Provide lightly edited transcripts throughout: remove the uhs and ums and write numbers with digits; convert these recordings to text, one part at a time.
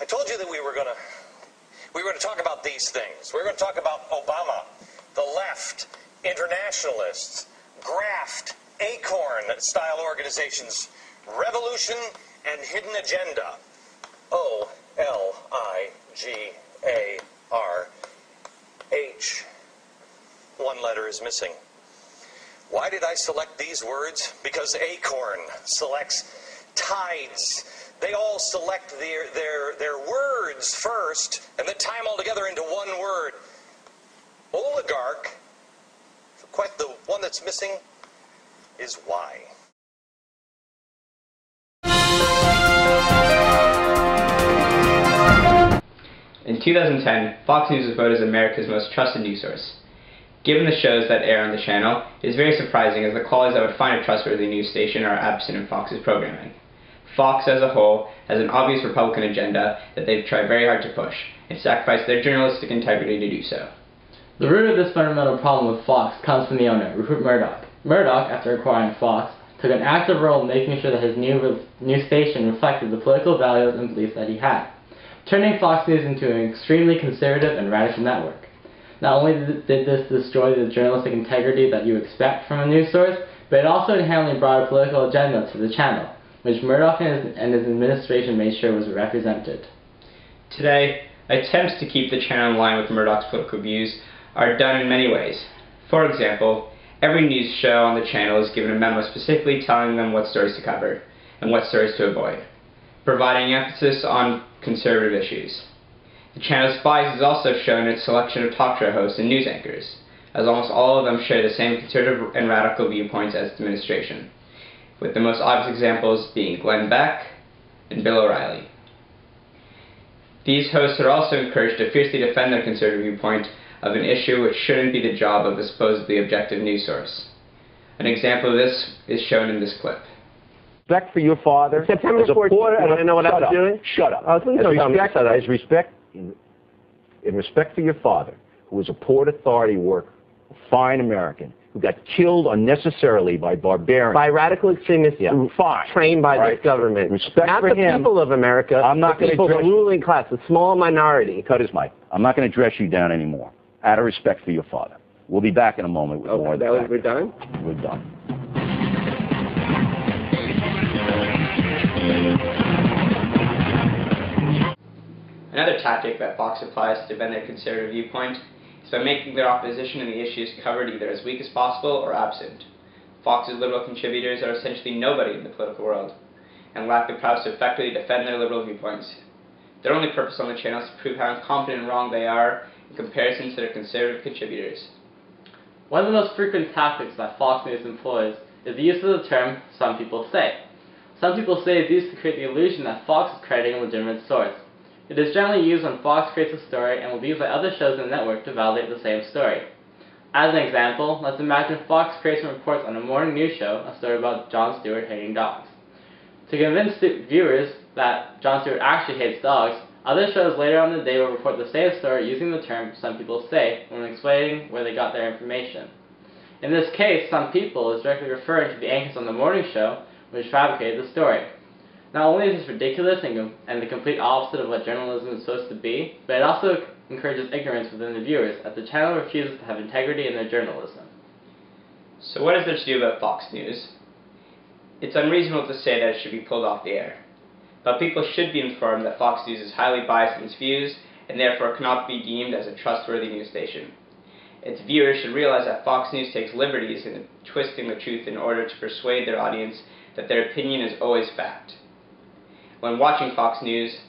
I told you that we were gonna talk about these things. We were gonna talk about Obama, the left, internationalists, graft, acorn-style organizations, revolution, and hidden agenda. O-L-I-G-A-R-H. One letter is missing. Why did I select these words? Because acorn selects tides. They all select their words first and then tie them all together into one word. Oligarch, quite the one that's missing, is Y. In 2010, Fox News was voted as America's most trusted news source. Given the shows that air on the channel, it is very surprising as the qualities that would find a trustworthy news station are absent in Fox's programming. Fox as a whole has an obvious Republican agenda that they've tried very hard to push, and sacrificed their journalistic integrity to do so. The root of this fundamental problem with Fox comes from the owner, Rupert Murdoch. Murdoch, after acquiring Fox, took an active role in making sure that his new station reflected the political values and beliefs that he had, turning Fox News into an extremely conservative and radical network. Not only did this destroy the journalistic integrity that you expect from a news source, but it also inherently brought a political agenda to the channel, which Murdoch and his administration made sure was represented. Today, attempts to keep the channel in line with Murdoch's political views are done in many ways. For example, every news show on the channel is given a memo specifically telling them what stories to cover and what stories to avoid, providing emphasis on conservative issues. The channel's bias is also shown in its selection of talk show hosts and news anchors, as almost all of them share the same conservative and radical viewpoints as its administration, with the most obvious examples being Glenn Beck and Bill O'Reilly. These hosts are also encouraged to fiercely defend their conservative viewpoint of an issue which shouldn't be the job of a supposedly objective news source. An example of this is shown in this clip. Respect for your father. September 14th, and I know what I was doing? Shut up. Please don't tell me shut up. In respect for your father, who was a Port Authority worker, a fine American, who got killed unnecessarily by barbarians. By radical extremists trained by this government. Respect not for the him. People of America, I'm not the people, the ruling class, the small minority. Cut his mic. I'm not going to dress you down anymore, out of respect for your father. We'll be back in a moment with more of that. We're done? We're done. Another tactic that Fox applies to defend their conservative viewpoint is by making their opposition in the issues covered either as weak as possible or absent. Fox's liberal contributors are essentially nobody in the political world, and lack the prowess to effectively defend their liberal viewpoints. Their only purpose on the channel is to prove how incompetent and wrong they are in comparison to their conservative contributors. One of the most frequent tactics that Fox News employs is the use of the term, "some people say." Some people say it's used to create the illusion that Fox is crediting a legitimate source. It is generally used when Fox creates a story and will be used by other shows in the network to validate the same story. As an example, let's imagine Fox creates and reports on a morning news show a story about Jon Stewart hating dogs. To convince viewers that Jon Stewart actually hates dogs, other shows later on in the day will report the same story using the term "some people say" when explaining where they got their information. In this case, "some people" is directly referring to the anchors on the morning show which fabricated the story. Not only is this ridiculous and the complete opposite of what journalism is supposed to be, but it also encourages ignorance within the viewers, as the channel refuses to have integrity in their journalism. So what is there to do about Fox News? It's unreasonable to say that it should be pulled off the air, but people should be informed that Fox News is highly biased in its views and therefore cannot be deemed as a trustworthy news station. Its viewers should realize that Fox News takes liberties in twisting the truth in order to persuade their audience that their opinion is always fact. When watching Fox News,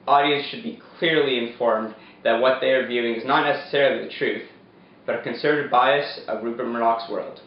audience should be clearly informed that what they are viewing is not necessarily the truth, but a conservative bias of Rupert Murdoch's world.